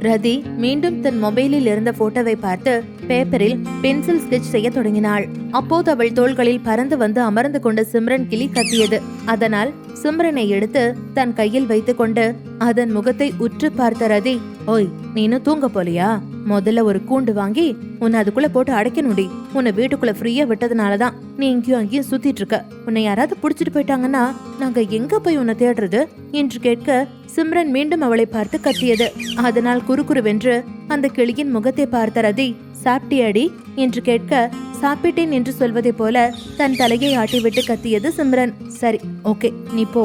ரதி மீண்டும் தன் மொபைலில் இருந்த போட்டோவை பார்த்து பேப்பரில் பென்சில் ஸ்கெட்ச் செய்ய தொடங்கினாள். அப்போது அவள் தோள்களில் பறந்து வந்து அமர்ந்து கொண்ட சிம்ரன் கிளி கத்தியது. அதனால் சிம்ரனை எடுத்து தன் கையில் வைத்துக் கொண்டு அதன் முகத்தை உற்று பார்த்த ரதி, ஓய், நீனும் தூங்க போலியா? முதல்ல ஒரு கூண்டு வாங்கி உன்னை அதுக்குள்ள போட்டு அடைக்கணுடி. உன்னை வீட்டுக்குள்ள ஃப்ரீயா விட்டதுனாலதான் நீ இங்கேயும் அங்கேயும் சுத்திட்டு இருக்க. உன்னை யாராவது புடிச்சிட்டு போயிட்டாங்கன்னா நாங்க எங்க போய் உன்னை தேடுறது என்று கேட்க சிம்ரன் மீண்டும் அவளை பார்த்து கத்தியது. அதனால் குறுகுறுவென்று அந்த கிளியின் முகத்தை பார்த்த ரதி, சாப்பிட்டியாடி என்று கேட்க சாப்பிட்டேன் என்று சொல்வதை போல தன் தலையை ஆட்டிவிட்டு கத்தியது சிம்ரன். சரி, ஓகே, நீ போ,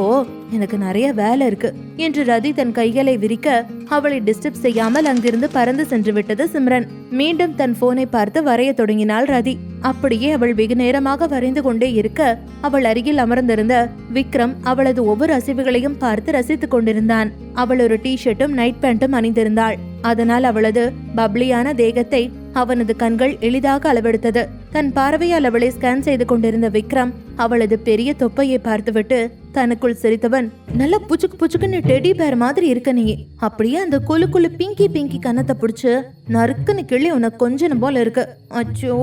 எனக்கு நிறைய வேலை இருக்கு என்று ரதி தன் கைகளை விரிக்க அவளை டிஸ்டர்ப் செய்யாமல் அங்கிருந்து பறந்து சென்று விட்டது சிம்ரன். மீண்டும் தன் போனை பார்த்து வரைய தொடங்கினாள் ரதி. அப்படியே அவள் வெகு நேரமாக வரைந்து கொண்டே இருக்க அவள் அருகில் அமர்ந்திருந்த விக்ரம் அவளது ஒவ்வொரு அசைவுகளையும் பார்த்து ரசித்துக் கொண்டிருந்தான். அவள் ஒரு டி-ஷர்ட்டும் நைட் பேண்ட்டும் அணிந்திருந்தாள். அதனால் அவளது பப்ளியான தேகத்தை அவனது கண்கள் எளிதாக அளவெடுத்தது. தன் பார்வையால் அவளை ஸ்கேன் செய்து கொண்டிருந்த விக்ரம் அவளது பெரிய தொப்பையை பார்த்துவிட்டு தனக்குள் சிரித்தவன், நல்ல புச்சுக்கு புச்சுக்குன்னு டெடி பேர் மாதிரி இருக்க நீ. அப்படியே அந்த குழு பிங்கி பிங்கி கன்னத்தை பிடிச்சு நறுக்குன்னு கிள்ளி உனக்கு கொஞ்சம் போல இருக்கு. அச்சோ,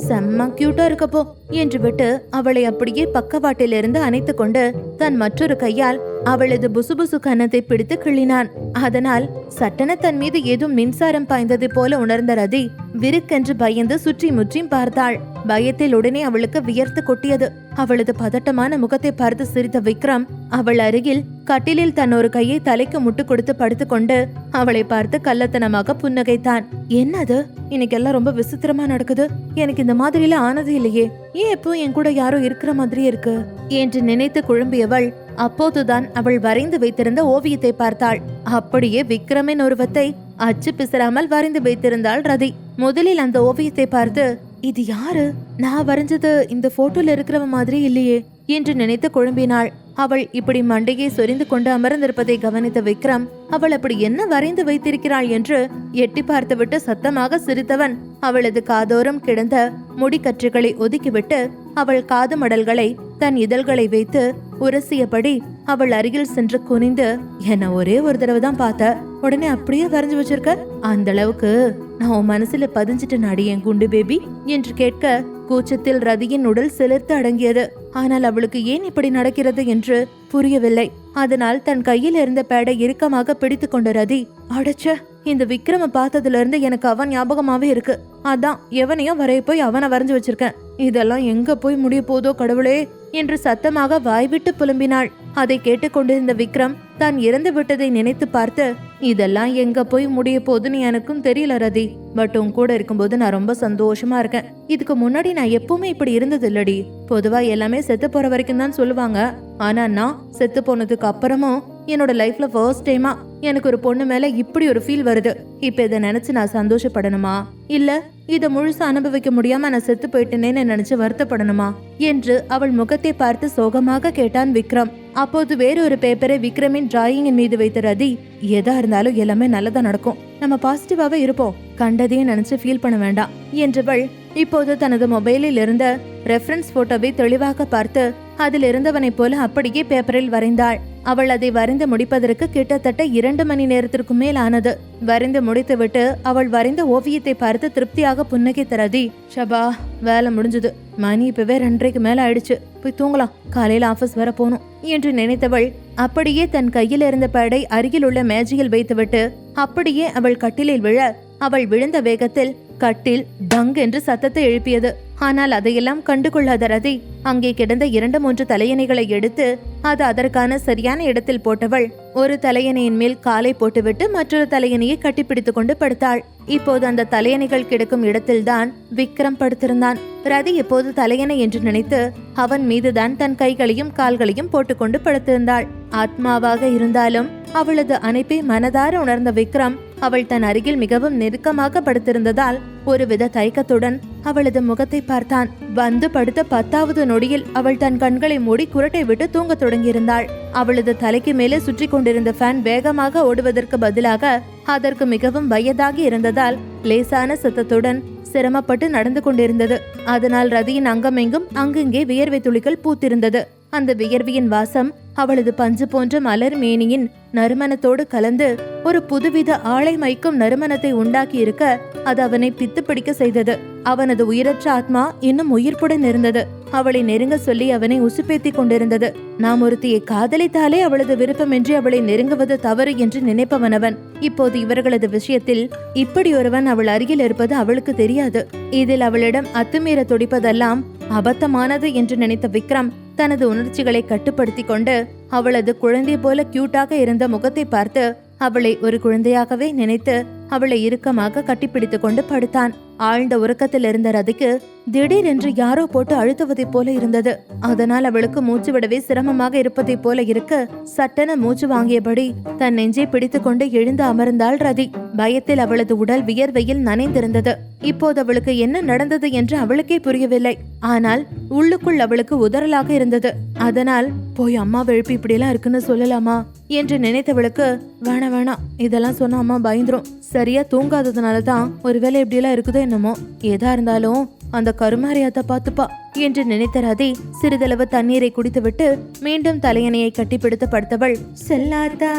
செம்ம கியூட்டா இருக்கப்போ என்று விட்டு அவளை அப்படியே பக்கவாட்டிலிருந்து அணைத்து கொண்டு தன் மற்றொரு கையால் அவளது புசுபுசு கன்னத்தை பிடித்து கிள்ளினான். அதனால் சட்டென தன் மீது ஏதும் மின்சாரம் பாய்ந்தது போல உணர்ந்த ரதி விருக்கென்று பயந்து சுற்றி முற்றியும் பார்த்தாள். பயத்தில் உடனே அவளுக்கு வியர்த்து கொட்டியது. அவளது பதட்டமான முகத்தை பார்த்து சிரித்த விக்ரம் அவள் அருகில் கட்டிலில் தன் ஒரு கையை தலைக்கு முட்டு கொடுத்து படுத்துக்கொண்டு அவளை பார்த்து கள்ளத்தனமாக புன்னகைத்தான். என்னது, இன்னைக்கெல்லாம் ரொம்ப விசித்திரமா நடக்குது. எனக்கு இந்த மாதிரிலாம் ஆனது இல்லையே. ஏன் எப்போ என் கூட யாரோ இருக்கிற மாதிரி இருக்கு என்று நினைத்து குழம்பியவள் அப்போதுதான் அவள் வரைந்து வைத்திருந்த ஓவியத்தை பார்த்தாள். அப்படியே விக்ரமின் உருவத்தை அச்சு பிசராமல் வரைந்து வைத்திருந்தாள் ரதி. முதலில் அந்த ஓவியத்தை பார்த்து, இது யாரு? நான் வரைஞ்சது இந்த போட்டோல இருக்கிறவ மாதிரி இல்லையே என்று நினைத்து குழம்பினாள். அவள் இப்படி மண்டையை சொரிந்து கொண்டு அமர்ந்திருப்பதை கவனித்த விக்ரம் அவள் அப்படி என்ன வரைந்து வைத்திருக்கிறாள் என்று எட்டி பார்த்துவிட்டு சத்தமாக சிரித்தவன் அவளது காதோரம் கிடந்த முடிக்கற்றுகளை ஒதுக்கிவிட்டு அவள் காது மடல்களை தன் இதழ்களை வைத்து உரசியபடி அவள் அருகில் சென்று குனிந்து, என்ன ஒரே ஒரு தடவை தான் பார்த்த, உடனே அப்படியே வரைஞ்சு வச்சிருக்க? அந்த அளவுக்கு நான் உன் மனசுல பதிஞ்சிட்டு நாடி என் குண்டு பேபி என்று கேட்க கூச்சத்தில் ரதியின் உடல் சிலிர்த்து அடங்கியது. ஆனால் அவளுக்கு ஏன் இப்படி நடக்கிறது என்று புரியவில்லை. அதனால் தன் கையில் இருந்த பேடை இறுக்கமாக பிடித்து கொண்ட ரதி, அடச்ச, இந்த விக்ரம பார்த்ததுல இருந்து எனக்கு அவன் ஞாபகமாவே இருக்கு. அதான் எவனையும் வரைய போய் அவனை வரைஞ்சு வச்சிருக்கேன். இதெல்லாம் எங்க போய் முடிய போதோ கடவுளே என்று சத்தமாக வாய்விட்டு புலம்பினாள். அதை கேட்டுக்கொண்டிருந்த விக்ரம் தான் இறந்து விட்டதை நினைத்து பார்த்து, இதெல்லாம் எங்க போய் முடிய போதுன்னு எனக்கும் தெரியல ரதி. பட் உன் கூட இருக்கும்போது நான் ரொம்ப சந்தோஷமா இருக்கேன். இதுக்கு முன்னாடி நான் எப்பவுமே இப்படி இருந்தது இல்லடி. பொதுவா எல்லாமே செத்து போற வரைக்கும் தான் சொல்லுவாங்க. ஆனா நான் செத்து போனதுக்கு அப்புறமும் என்னோட லைஃப்ல ஃபர்ஸ்ட் டைமா எனக்கு ஒரு பொண்ணு மேல இப்படி ஒரு ஃபீல் வருது. இப்ப இதை நினைச்சு நான் சந்தோஷப்படணுமா, இல்ல இதை முழுசா அனுபவிக்க முடியாம நான் செத்து போயிட்டேனேன்னு நினைச்சு வருத்தப்படணுமா என்று அவள் முகத்தை பார்த்து சோகமாக கேட்டான் விக்ரம். அப்போது வேறொரு பேப்பரை விக்ரமின் டிராயிங்கின் மீது வைத்த ரதி, எதா இருந்தாலும் எல்லாமே நல்லதா நடக்கும், நம்ம பாசிட்டிவாவே இருப்போம், கண்டதையும் நினைச்சு ஃபீல் பண்ண வேண்டாம் என்றவள் இப்போது தனது மொபைலில் இருந்த ரெஃபரன்ஸ் போட்டோவை தெளிவாக பார்த்து அதில் இருந்தவனை போல அப்படியே பேப்பரில் வரைந்தாள். அவள் அதை வரைந்து முடிப்பதற்கு கிட்டத்தட்ட 2 மணி நேரத்திற்கு மேல் ஆனது. வரைந்து முடித்துவிட்டு அவள் வரைந்த ஓவியத்தை பார்த்து திருப்தியாக புன்னகைத்த ரதி, ஷபா, வேலை முடிஞ்சது, மணி இப்பவே 2:30க்கு மேல ஆயிடுச்சு, போய் தூங்கலாம், காலையில ஆபீஸ் வர போகணும் என்று நினைத்தவள் அப்படியே தன் கையில் இருந்த பேடை அருகில் உள்ள மேஜையில் வைத்துவிட்டு அப்படியே அவள் கட்டிலில் விழ அவள் விழுந்த வேகத்தில் கட்டில் டங் என்று சத்தத்தை எழுப்பியது. ஆனால் அதையெல்லாம் கண்டுகொள்ளாத ரதி அங்கே கிடந்த 2-3 தலையணைகளை எடுத்து அது அதற்கான சரியான இடத்தில் போட்டவள் ஒரு தலையணையின் மேல் காலை போட்டுவிட்டு மற்றொரு தலையணையை கட்டிப்பிடித்து கொண்டு படுத்தாள். இப்போது அந்த தலையணைகள் கிடக்கும் இடத்தில்தான் விக்ரம் படுத்திருந்தான். ரதி இப்போது தலையணை என்று நினைத்து அவன் மீதுதான் தன் கைகளையும் கால்களையும் போட்டுக்கொண்டு படுத்திருந்தாள். ஆத்மாவாக இருந்தாலும் அவளது அணைப்பை மனதார உணர்ந்த விக்ரம் அவள் தன் அருகில் மிகவும் நெருக்கமாக படுத்திருந்ததால் ஒருவித தயக்கத்துடன் அவளது முகத்தை பார்த்தான். வந்து படுத்த 10வது நொடியில் அவள் தன் கண்களை மூடி குரட்டை விட்டு தூங்க தொடங்கியிருந்தாள். அவளது தலைக்கு மேலே சுற்றி கொண்டிருந்த ஃபேன் வேகமாக ஓடுவதற்கு பதிலாக அதற்கு மிகவும் வயதாகி இருந்ததால் லேசான சத்தத்துடன் சிரமப்பட்டு நடந்து கொண்டிருந்தது. அதனால் ரதியின் அங்கமெங்கும் அங்கங்கே வியர்வை துளிகள் பூத்திருந்தது. அந்த வியர்வியின் வாசம் அவளது பஞ்சு போன்ற மலர் மேனியின் நறுமணத்தோடு கலந்து ஒரு புதுவித ஆளை மைக்கும் நறுமணத்தை உண்டாக்கி இருக்க அது அவனை பித்து பிடிக்க செய்தது. அவனது உயிரற்ற ஆத்மா இன்னும் உயிர்ப்புடன் இருந்தது. அவளை நெருங்க சொல்லி அவனை உசுப்பேத்தி கொண்டிருந்தது. நாம் ஒருத்தியை காதலித்தாலே அவளது விருப்பமின்றி அவளை நெருங்குவது தவறு என்று நினைப்பவன் அவன். இப்போது இவர்களது விஷயத்தில் இப்படி ஒருவன் அவள் அருகில் இருப்பது அவளுக்கு தெரியாது. இதில் அவளிடம் அத்துமீற துடிப்பதெல்லாம் அபத்தமானது என்று நினைத்த விக்ரம் தனது உணர்ச்சிகளை கட்டுப்படுத்தி கொண்டு அவளது குழந்தை போல கியூட்டாக இருந்த முகத்தை பார்த்து அவளை ஒரு குழந்தையாகவே நினைத்து அவளை இறுக்கமாக கட்டிப்பிடித்து கொண்டு படுத்தான். ஆழ்ந்த உறக்கத்தில் இருந்த ரதிக்கு திடீரென்று யாரோ போட்டு அழுத்துவதை போல இருந்தது. அதனால் அவளுக்கு மூச்சு விடவே சிரமமாக இருப்பதை போல இருக்க சட்டென மூச்சு வாங்கியபடி தன் நெஞ்சை பிடித்து கொண்டு எழுந்து அமர்ந்தாள் ரதி. பயத்தில் அவளது உடல் வியர்வையில் நனைந்திருந்தது. இப்போது அவளுக்கு என்ன நடந்தது என்று அவளுக்கே புரியவில்லை. ஆனால் உள்ளுக்குள் அவளுக்கு உதறலாக இருந்தது. அதனால் போய் அம்மா எழுப்பி இப்படி எல்லாம் இருக்குன்னு சொல்லலாமா என்று நினைத்தவளுக்கு வேணாம், இதெல்லாம் சொன்ன அம்மா பயந்துரும். சரியா தூங்காததுனாலதான் ஒருவேளை இப்படி எல்லாம் இருக்குதோ என்னமோ. ஏதா இருந்தாலும் அந்த கருமாரியாத்த பாத்துப்பா என்று நினைத்த ரதி சிறிதளவு தண்ணீரை குடித்துவிட்டு மீண்டும் தலையணையை கட்டிப்பிடித்து படுத்தவள், செல்லாத்தா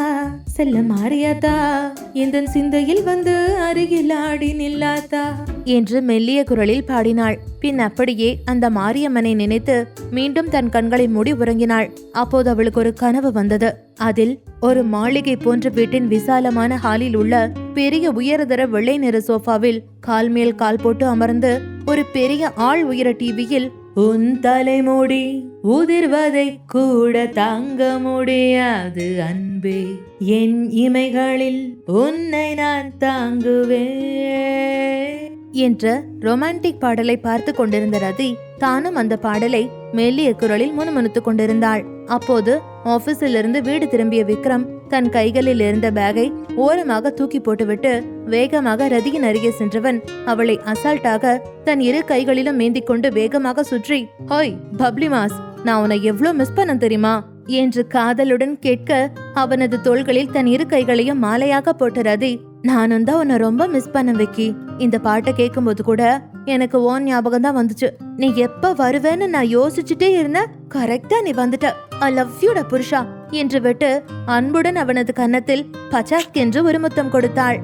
செல்ல மாறியாத்தா இந்த சிந்தையில் வந்து அருகில் ஆடி நில்லாத்தா என்று மெல்லிய குரலில் பாடினாள். பின் அப்படியே அந்த மாரியம்மனை நினைத்து மீண்டும் தன் கண்களை மூடி உறங்கினாள். அப்போது அவளுக்கு ஒரு கனவு வந்தது. அதில் ஒரு மாளிகை போன்ற வீட்டின் விசாலமான ஹாலில் உள்ள பெரிய உயர்தர வெள்ளை நிற சோஃபாவில் கால் மேல் கால் போட்டு அமர்ந்து ஒரு பெரிய ஆள் உயர டிவியில் உன் தலைமுடி உதிர்வதை கூட தாங்க முடியாது அன்பே, என் இமைகளில் உன்னை நான் தாங்குவேன் என்ற ரொமான்டிக் பாடலை பார்த்து கொண்டிருந்த ரதி தானும் அந்த பாடலை மெல்லிய குரலில் முணுமுணுத்துக் கொண்டிருந்தாள். அப்போது ஆபீஸில் இருந்து வீடு திரும்பிய விக்ரம் தன் கைகளில் இருந்த பேக்கை ஓரமாக தூக்கி போட்டுவிட்டு வேகமாக ரதியின் அருகே சென்றவன் அவளை அசால்ட்டாக தன் இரு கைகளிலும் மேந்தி கொண்டு வேகமாக சுற்றி, ஹோய் பப்ளி மாஸ், நான் உன்னை எவ்வளவு மிஸ் பண்ண தெரியுமா என்று காதலுடன் கேட்க அவனது தோள்களில் தன் இரு கைகளையும் மாலையாக போட்ட ரதி, நானும் தான் உன்னை ரொம்ப மிஸ் பண்ண விக்கி. இந்த பாட்டை கேட்கும் போது கூட எனக்கு ஓன் ஞாபகம் தான் வந்துச்சு. நீ எப்ப வருவேன்னு நான் யோசிச்சுட்டே இருந்தேன். கரெக்டா நீ வந்துட்ட. ஐ லவ் யூடா புருஷா என்று விட்டு அன்புடன் அவனது கன்னத்தில் பச்சாக் என்று ஒரு முத்தம் கொடுத்தாள்.